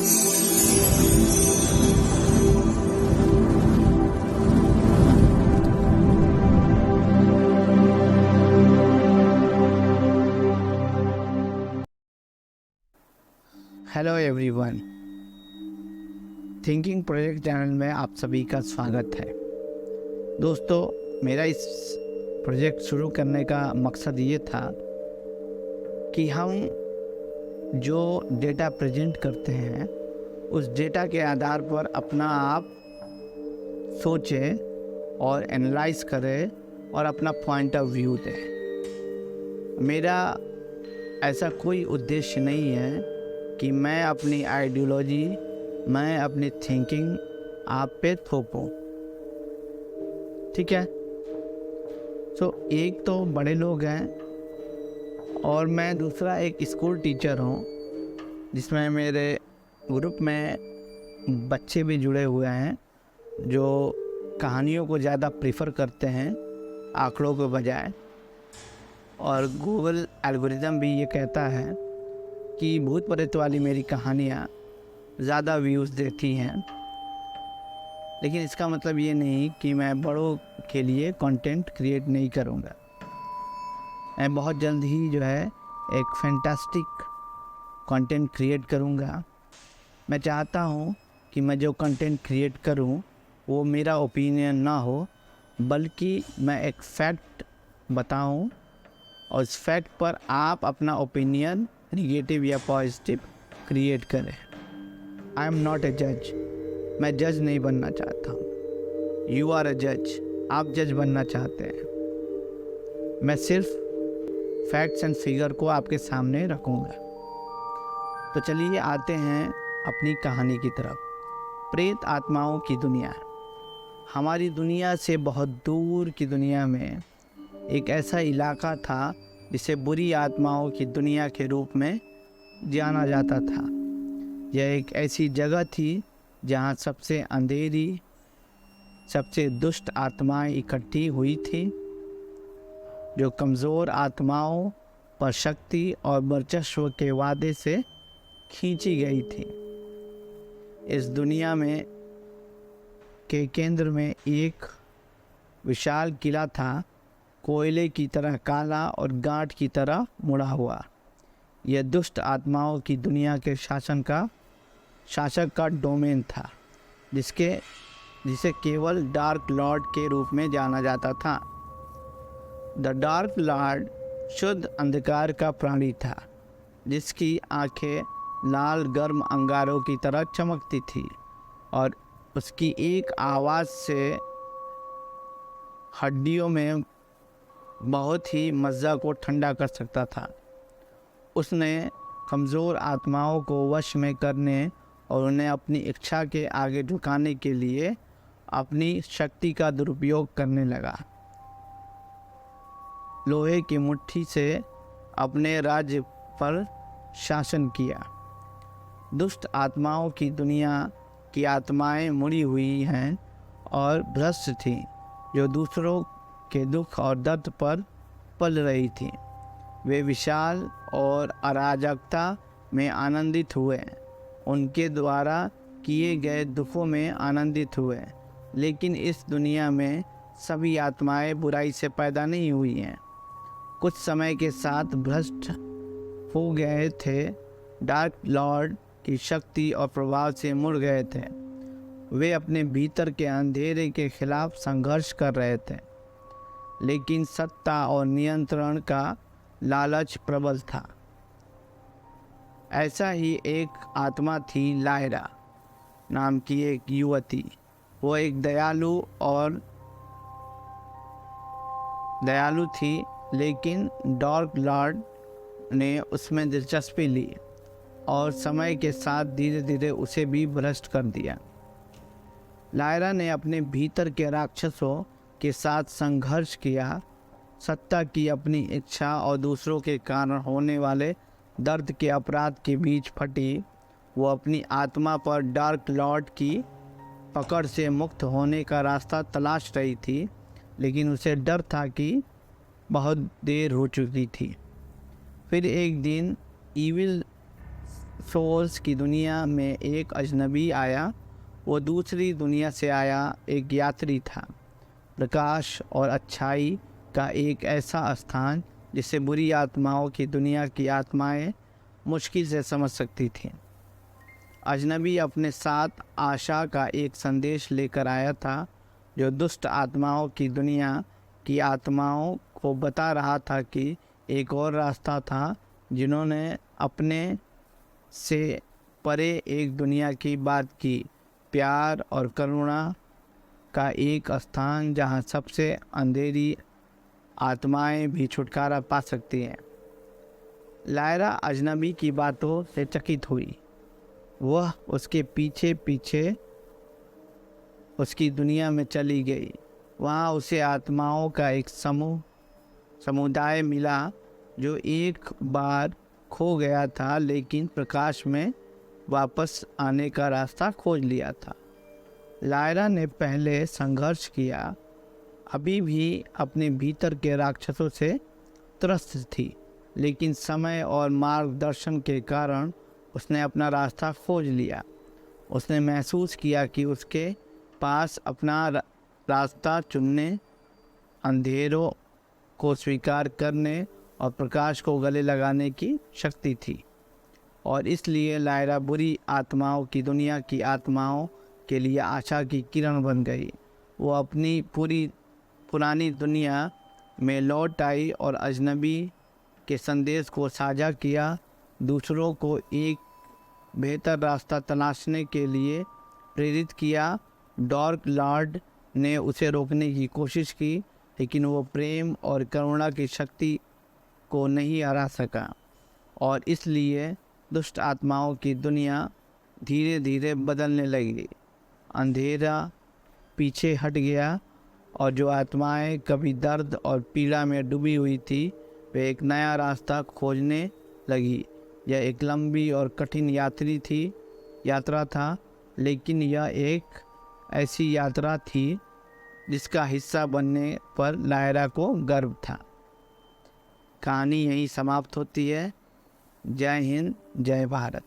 Hello everyone, thinking project channel में आप सभी का स्वागत है। दोस्तों, मेरा इस प्रोजेक्ट शुरू करने का मकसद ये था कि हम जो डेटा प्रेजेंट करते हैं उस डेटा के आधार पर अपना आप सोचें और एनालाइज करें और अपना पॉइंट ऑफ व्यू दें। मेरा ऐसा कोई उद्देश्य नहीं है कि मैं अपनी आइडियोलॉजी, मैं अपनी थिंकिंग आप पे थोपूं, ठीक है। एक तो बड़े लोग हैं और मैं दूसरा एक स्कूल टीचर हूँ, जिसमें मेरे ग्रुप में बच्चे भी जुड़े हुए हैं जो कहानियों को ज़्यादा प्रेफर करते हैं आंकड़ों के बजाय। और गूगल एल्गोरिदम भी ये कहता है कि भूत प्रेत वाली मेरी कहानियाँ ज़्यादा व्यूज़ देती हैं। लेकिन इसका मतलब ये नहीं कि मैं बड़ों के लिए कंटेंट क्रिएट नहीं करूँगा। मैं बहुत जल्द ही जो है एक फैंटास्टिक कंटेंट क्रिएट करूँगा। मैं चाहता हूँ कि मैं जो कंटेंट क्रिएट करूँ वो मेरा ओपिनियन ना हो, बल्कि मैं एक फैक्ट बताऊँ और उस फैक्ट पर आप अपना ओपिनियन निगेटिव या पॉजिटिव क्रिएट करें। आई एम नॉट ए जज, मैं जज नहीं बनना चाहता हूँ। यू आर ए जज, आप जज बनना चाहते हैं। मैं सिर्फ फैक्ट्स एंड फिगर को आपके सामने रखूँगा। तो चलिए आते हैं अपनी कहानी की तरफ। प्रेत आत्माओं की दुनिया। हमारी दुनिया से बहुत दूर की दुनिया में एक ऐसा इलाका था जिसे बुरी आत्माओं की दुनिया के रूप में जाना जाता था। यह एक ऐसी जगह थी जहाँ सबसे अंधेरी, सबसे दुष्ट आत्माएं इकट्ठी हुई थी, जो कमज़ोर आत्माओं पर शक्ति और वर्चस्व के वादे से खींची गई थी। इस दुनिया में के केंद्र में एक विशाल किला था, कोयले की तरह काला और गांठ की तरह मुड़ा हुआ। यह दुष्ट आत्माओं की दुनिया के शासक का डोमेन था, जिसे केवल डार्क लॉर्ड के रूप में जाना जाता था। द डार्क लॉर्ड शुद्ध अंधकार का प्राणी था, जिसकी आंखें लाल गर्म अंगारों की तरह चमकती थी और उसकी एक आवाज़ से हड्डियों में बहुत ही मज़ा को ठंडा कर सकता था। उसने कमज़ोर आत्माओं को वश में करने और उन्हें अपनी इच्छा के आगे झुकाने के लिए अपनी शक्ति का दुरुपयोग करने लगा। लोहे की मुट्ठी से अपने राज्य पर शासन किया। दुष्ट आत्माओं की दुनिया की आत्माएं मुड़ी हुई हैं और भ्रष्ट थीं, जो दूसरों के दुख और दर्द पर पल रही थी। वे विशाल और अराजकता में आनंदित हुए, उनके द्वारा किए गए दुखों में आनंदित हुए। लेकिन इस दुनिया में सभी आत्माएं बुराई से पैदा नहीं हुई हैं। कुछ समय के साथ भ्रष्ट हो गए थे, डार्क लॉर्ड की शक्ति और प्रभाव से मुड़ गए थे। वे अपने भीतर के अंधेरे के खिलाफ संघर्ष कर रहे थे, लेकिन सत्ता और नियंत्रण का लालच प्रबल था। ऐसा ही एक आत्मा थी, लायरा नाम की एक युवती। वो एक दयालु थी, लेकिन डार्क लॉर्ड ने उसमें दिलचस्पी ली और समय के साथ धीरे धीरे उसे भी भ्रष्ट कर दिया। लायरा ने अपने भीतर के राक्षसों के साथ संघर्ष किया। सत्ता की अपनी इच्छा और दूसरों के कारण होने वाले दर्द के अपराध के बीच फटी। वो अपनी आत्मा पर डार्क लॉर्ड की पकड़ से मुक्त होने का रास्ता तलाश रही थी, लेकिन उसे डर था कि बहुत देर हो चुकी थी। फिर एक दिन ईविल सोल्स की दुनिया में एक अजनबी आया। वो दूसरी दुनिया से आया एक यात्री था। प्रकाश और अच्छाई का एक ऐसा स्थान जिसे बुरी आत्माओं की दुनिया की आत्माएं मुश्किल से समझ सकती थीं। अजनबी अपने साथ आशा का एक संदेश लेकर आया था, जो दुष्ट आत्माओं की दुनिया की आत्माओं को बता रहा था कि एक और रास्ता था, जिन्होंने अपने से परे एक दुनिया की बात की, प्यार और करुणा का एक स्थान जहां सबसे अंधेरी आत्माएं भी छुटकारा पा सकती हैं। लायरा अजनबी की बातों से चकित हुई। वह उसके पीछे पीछे उसकी दुनिया में चली गई। वहाँ उसे आत्माओं का एक समुदाय मिला जो एक बार खो गया था, लेकिन प्रकाश में वापस आने का रास्ता खोज लिया था। लायरा ने पहले संघर्ष किया, अभी भी अपने भीतर के राक्षसों से त्रस्त थी, लेकिन समय और मार्गदर्शन के कारण उसने अपना रास्ता खोज लिया। उसने महसूस किया कि उसके पास अपना रास्ता चुनने, अंधेरों को स्वीकार करने और प्रकाश को गले लगाने की शक्ति थी। और इसलिए लायरा बुरी आत्माओं की दुनिया की आत्माओं के लिए आशा की किरण बन गई। वो अपनी पुरानी दुनिया में लौट आई और अजनबी के संदेश को साझा किया, दूसरों को एक बेहतर रास्ता तलाशने के लिए प्रेरित किया। डार्क लॉर्ड ने उसे रोकने की कोशिश की, लेकिन वो प्रेम और करुणा की शक्ति को नहीं हरा सका, और इसलिए दुष्ट आत्माओं की दुनिया धीरे धीरे बदलने लगी। अंधेरा पीछे हट गया और जो आत्माएं कभी दर्द और पीड़ा में डूबी हुई थी, वे एक नया रास्ता खोजने लगी। यह एक लंबी और कठिन यात्रा था, लेकिन यह एक ऐसी यात्रा थी जिसका हिस्सा बनने पर लायरा को गर्व था। कहानी यहीं समाप्त होती है। जय हिंद, जय भारत।